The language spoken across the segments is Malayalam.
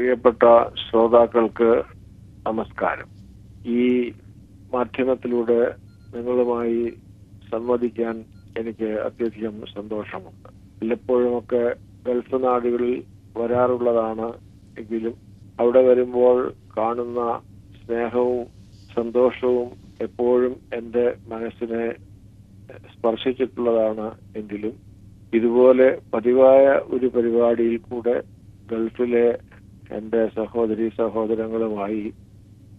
പ്രിയപ്പെട്ട ശ്രോതാക്കൾക്ക് നമസ്കാരം. ഈ മാധ്യമത്തിലൂടെ നിങ്ങളുമായി സംവദിക്കാൻ എനിക്ക് അത്യധികം സന്തോഷമുണ്ട്. വല്ലപ്പോഴുമൊക്കെ ഗൾഫ് നാടുകളിൽ വരാറുള്ളതാണ് എങ്കിലും അവിടെ വരുമ്പോൾ കാണുന്ന സ്നേഹവും സന്തോഷവും എപ്പോഴും എൻ്റെ മനസ്സിനെ സ്പർശിച്ചിട്ടുള്ളതാണ്. എങ്കിലും ഇതുപോലെ പതിവായ ഒരു പരിപാടിയിൽ കൂടെ ഗൾഫിലെ എൻ്റെ സഹോദരി സഹോദരങ്ങളുമായി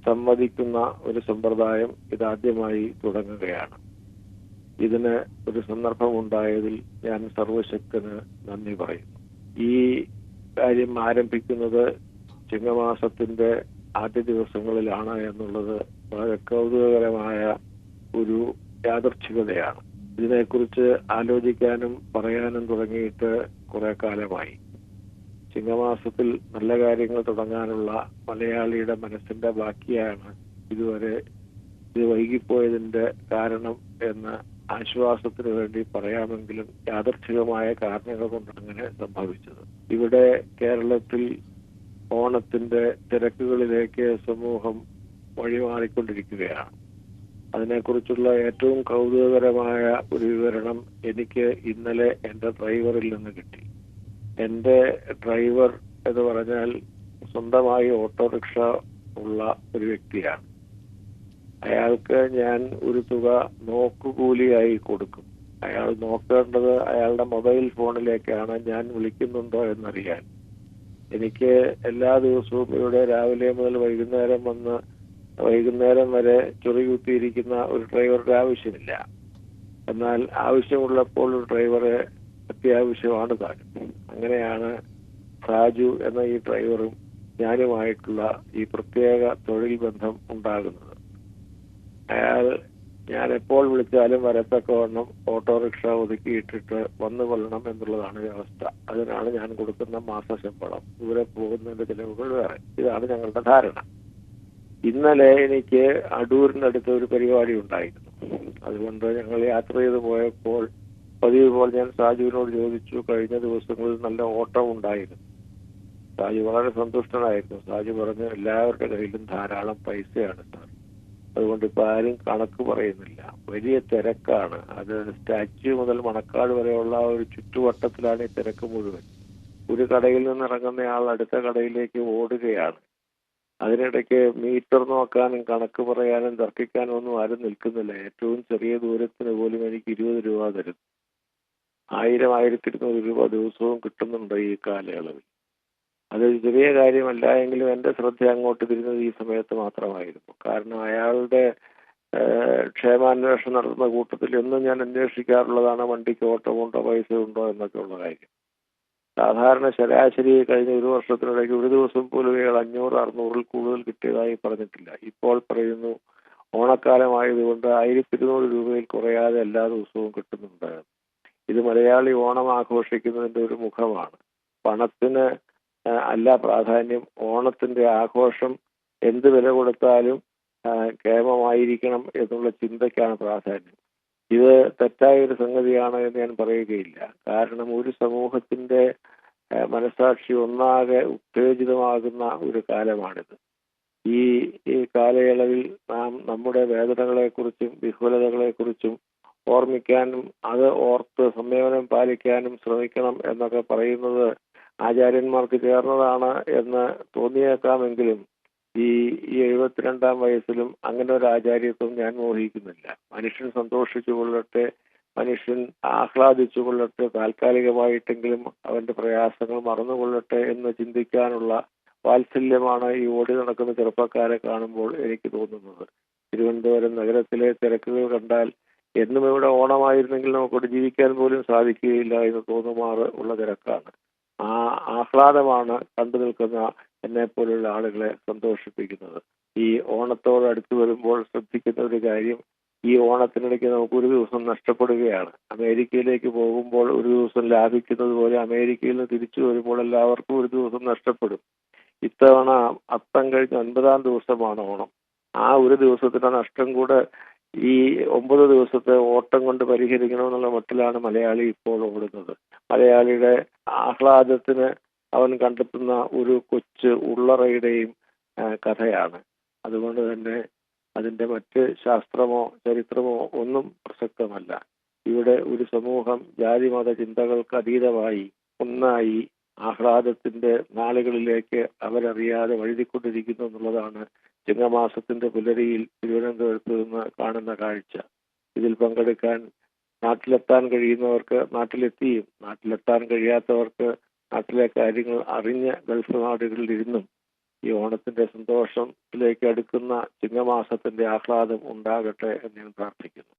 സംവദിക്കുന്ന ഒരു സമ്പ്രദായം ഇതാദ്യമായി തുടങ്ങുകയാണ്. ഇതിന് ഒരു സന്ദർഭമുണ്ടായതിൽ ഞാൻ സർവശക്തന് നന്ദി പറയുന്നു. ഈ കാര്യം ആരംഭിക്കുന്നത് ചിങ്ങമാസത്തിന്റെ ആദ്യ ദിവസങ്ങളിലാണ് എന്നുള്ളത് വളരെ കൗതുകകരമായ ഒരു യാദൃച്ഛികതയാണ്. ഇതിനെക്കുറിച്ച് ആലോചിക്കാനും പറയാനും തുടങ്ങിയിട്ട് കുറെ കാലമായി. ചിങ്ങമാസത്തിൽ നല്ല കാര്യങ്ങൾ തുടങ്ങാനുള്ള മലയാളിയുടെ മനസ്സിന്റെ ബാക്കിയാണ് ഇതുവരെ ഇത് വൈകിപ്പോയതിന്റെ കാരണം എന്ന് ആശ്വാസത്തിന് വേണ്ടി പറയാമെങ്കിലും യാദർച്ഛികമായ കാരണങ്ങൾ കൊണ്ട് അങ്ങനെ സംഭവിച്ചത്. ഇവിടെ കേരളത്തിൽ ഓണത്തിന്റെ തിരക്കുകളിലേക്ക് സമൂഹം വഴിമാറിക്കൊണ്ടിരിക്കുകയാണ്. അതിനെക്കുറിച്ചുള്ള ഏറ്റവും കൗതുകകരമായ ഒരു വിവരണം എനിക്ക് ഇന്നലെ എൻ്റെ ഡ്രൈവറിൽ നിന്ന് കിട്ടി. എൻ്റെ ഡ്രൈവർ എന്ന് പറഞ്ഞാൽ സ്വന്തമായി ഓട്ടോറിക്ഷ ഉള്ള ഒരു വ്യക്തിയാണ്. അയാൾക്ക് ഞാൻ ഒരു തുക നോക്കുകൂലിയായി കൊടുക്കും. അയാൾ നോക്കേണ്ടത് അയാളുടെ മൊബൈൽ ഫോണിലേക്കാണ് ഞാൻ വിളിക്കുന്നുണ്ടോ എന്നറിയാൻ. എനിക്ക് എല്ലാ ദിവസവും ഇവിടെ രാവിലെ മുതൽ വൈകുന്നേരം വരെ ചൊറികുത്തിയിരിക്കുന്ന ഒരു ഡ്രൈവറുടെ ആവശ്യമില്ല. എന്നാൽ ആവശ്യമുള്ളപ്പോൾ ഒരു ഡ്രൈവറെ അത്യാവശ്യമാണ് താനും. അങ്ങനെയാണ് സാജു എന്ന ഈ ഡ്രൈവറും ഞാനുമായിട്ടുള്ള ഈ പ്രത്യേക തൊഴിൽ ബന്ധം ഉണ്ടാകുന്നത്. അയാൾ ഞാൻ എപ്പോൾ വിളിച്ചാലും വരത്തക്കവണ്ണം ഓട്ടോറിക്ഷ ഒതുക്കിയിട്ടിട്ട് വന്നു കൊള്ളണം എന്നുള്ളതാണ് വ്യവസ്ഥ. അതിനാണ് ഞാൻ കൊടുക്കുന്ന മാസശമ്പളം. ദൂരെ പോകുന്നതിന്റെ ചിലവുകൾ വേറെ. ഇതാണ് ഞങ്ങളുടെ ധാരണ. ഇന്നലെ എനിക്ക് അടൂരിനടുത്ത് ഒരു പരിപാടി ഉണ്ടായിരുന്നു. അതുകൊണ്ട് ഞങ്ങൾ യാത്ര ചെയ്ത് പോയപ്പോൾ പതിവ് പോലെ ഞാൻ സാജുവിനോട് ചോദിച്ചു, കഴിഞ്ഞ ദിവസങ്ങളിൽ നല്ല ഓട്ടം ഉണ്ടായിരുന്നു. സാജു വളരെ സന്തുഷ്ടനായിരുന്നു. സാജു പറഞ്ഞു, എല്ലാവരുടെ കയ്യിലും ധാരാളം പൈസയാണ് സാർ, അതുകൊണ്ട് ഇപ്പൊ ആരും കണക്ക് പറയുന്നില്ല. വലിയ തിരക്കാണ്. അത് സ്റ്റാച്യു മുതൽ മണക്കാട് വരെയുള്ള ഒരു ചുറ്റുവട്ടത്തിലാണ് ഈ തിരക്ക് മുഴുവൻ. ഒരു കടയിൽ നിന്ന് ഇറങ്ങുന്നയാൾ അടുത്ത കടയിലേക്ക് ഓടുകയാണ്. അതിനിടയ്ക്ക് മീറ്റർ നോക്കാനും കണക്ക് പറയാനും തർക്കിക്കാനും ഒന്നും ആരും നിൽക്കുന്നില്ല. ഏറ്റവും ചെറിയ ദൂരത്തിന് പോലും എനിക്ക് 20 രൂപ തരുന്നു. 1000-1200 രൂപ ദിവസവും കിട്ടുന്നുണ്ട് ഈ കാലയളവിൽ. അത് ചെറിയ കാര്യമല്ല എങ്കിലും എൻ്റെ ശ്രദ്ധ അങ്ങോട്ട് തിരിഞ്ഞത് ഈ സമയത്ത് മാത്രമായിരുന്നു. കാരണം അയാളുടെ ക്ഷേമാന്വേഷണം നടത്തുന്ന കൂട്ടത്തിൽ എന്നും ഞാൻ അന്വേഷിക്കാറുള്ളതാണ് വണ്ടിക്ക് ഓട്ടമുണ്ടോ, പൈസ ഉണ്ടോ എന്നൊക്കെ ഉള്ള കാര്യം. സാധാരണ ശരാശരി കഴിഞ്ഞ ഒരു വർഷത്തിനിടയ്ക്ക് ഒരു ദിവസം പോലും ഇയാൾ 500-600 കൂടുതൽ കിട്ടിയതായി പറഞ്ഞിട്ടില്ല. ഇപ്പോൾ പറയുന്നു ഓണക്കാലമായതുകൊണ്ട് 1200 രൂപയിൽ കുറയാതെ എല്ലാ ദിവസവും കിട്ടുന്നുണ്ട്. ഇത് മലയാളി ഓണം ആഘോഷിക്കുന്നതിന്റെ ഒരു മുഖമാണ്. പണത്തിന് അല്ല പ്രാധാന്യം. ഓണത്തിന്റെ ആഘോഷം എന്ത് വില കൊടുത്താലും കേമമായിരിക്കണം എന്നുള്ള ചിന്തയ്ക്കാണ് പ്രാധാന്യം. ഇത് തെറ്റായ ഒരു സംഗതിയാണ് എന്ന് ഞാൻ പറയുകയില്ല. കാരണം ഒരു സമൂഹത്തിന്റെ മനസാക്ഷി ഒന്നാകെ ഉത്തേജിതമാകുന്ന ഒരു കാലമാണിത്. ഈ കാലയളവിൽ നാം നമ്മുടെ വേദനകളെക്കുറിച്ചും വിഹുലതകളെക്കുറിച്ചും ഓർമ്മിക്കാനും അത് ഓർത്ത് സംയമനം പാലിക്കാനും ശ്രമിക്കണം എന്നൊക്കെ പറയുന്നത് ആചാര്യന്മാർക്ക് ചേർന്നതാണ് എന്ന് തോന്നിയേക്കാമെങ്കിലും ഈ 72-ാം വയസ്സിലും അങ്ങനെ ഒരു ആചാര്യത്വം ഞാൻ മോഹിക്കുന്നില്ല. മനുഷ്യൻ സന്തോഷിച്ചു കൊള്ളട്ടെ, മനുഷ്യൻ ആഹ്ലാദിച്ചു കൊള്ളട്ടെ, താൽക്കാലികമായിട്ടെങ്കിലും അവന്റെ പ്രയാസങ്ങൾ മറന്നുകൊള്ളട്ടെ എന്ന് ചിന്തിക്കാനുള്ള വാത്സല്യമാണ് ഈ ഓടി നടക്കുന്ന ചെറുപ്പക്കാരെ കാണുമ്പോൾ എനിക്ക് തോന്നുന്നത്. തിരുവനന്തപുരം നഗരത്തിലെ തിരക്കുകൾ കണ്ടാൽ എന്നും ഇവിടെ ഓണമായിരുന്നെങ്കിൽ നമുക്കിവിടെ ജീവിക്കാൻ പോലും സാധിക്കുകയില്ല എന്ന് തോന്നുമാറ് ഉള്ള തിരക്കാണ്. ആ ആഹ്ലാദമാണ് കണ്ടു നിൽക്കുന്ന എന്നെ പോലുള്ള ആളുകളെ സന്തോഷിപ്പിക്കുന്നത്. ഈ ഓണത്തോട് അടുത്ത് വരുമ്പോൾ ശ്രദ്ധിക്കുന്ന ഒരു കാര്യം, ഈ ഓണത്തിനിടയ്ക്ക് നമുക്ക് ഒരു ദിവസം നഷ്ടപ്പെടുകയാണ്. അമേരിക്കയിലേക്ക് പോകുമ്പോൾ ഒരു ദിവസം ലാഭിക്കുന്നത് പോലെ അമേരിക്കയിൽ നിന്ന് തിരിച്ചു വരുമ്പോൾ എല്ലാവർക്കും ഒരു ദിവസം നഷ്ടപ്പെടും. ഇത്തവണ അത്തം കഴിഞ്ഞ് 9-ാം ദിവസമാണ് ഓണം. ആ ഒരു ദിവസത്തിന്റെ നഷ്ടം കൂടെ ഈ 9 ദിവസത്തെ ഓട്ടം കൊണ്ട് പരിഹരിക്കണമെന്നുള്ള മട്ടിലാണ് മലയാളി ഇപ്പോൾ ഓടുന്നത്. മലയാളിയുടെ ആഹ്ലാദത്തിന് അവൻ കണ്ടെത്തുന്ന ഒരു കൊച്ചു ഉള്ളറയുടെയും കഥയാണ്. അതുകൊണ്ട് തന്നെ അതിൻ്റെ മറ്റ് ശാസ്ത്രമോ ചരിത്രമോ ഒന്നും പ്രസക്തമല്ല. ഇവിടെ ഒരു സമൂഹം ജാതിമത ചിന്തകൾക്ക് അതീതമായി ഒന്നായി ആഹ്ലാദത്തിന്റെ നാളുകളിലേക്ക് അവരറിയാതെ വഴുതിക്കൊണ്ടിരിക്കുന്നു എന്നുള്ളതാണ് ചിങ്ങമാസത്തിന്റെ പുലരിയിൽ തിരുവനന്തപുരത്ത് നിന്ന് കാണുന്ന കാഴ്ച. ഇതിൽ പങ്കെടുക്കാൻ നാട്ടിലെത്താൻ കഴിയുന്നവർക്ക് നാട്ടിലെത്തിയും നാട്ടിലെത്താൻ കഴിയാത്തവർക്ക് നാട്ടിലെ കാര്യങ്ങൾ അറിഞ്ഞ് ഗൾഫ് നാടുകളിൽ ഇരുന്നും ഈ ഓണത്തിന്റെ സന്തോഷത്തിലേക്ക് അടുക്കുന്ന ചിങ്ങമാസത്തിന്റെ ആഹ്ലാദം ഉണ്ടാകട്ടെ എന്ന് ഞാൻ പ്രാർത്ഥിക്കുന്നു.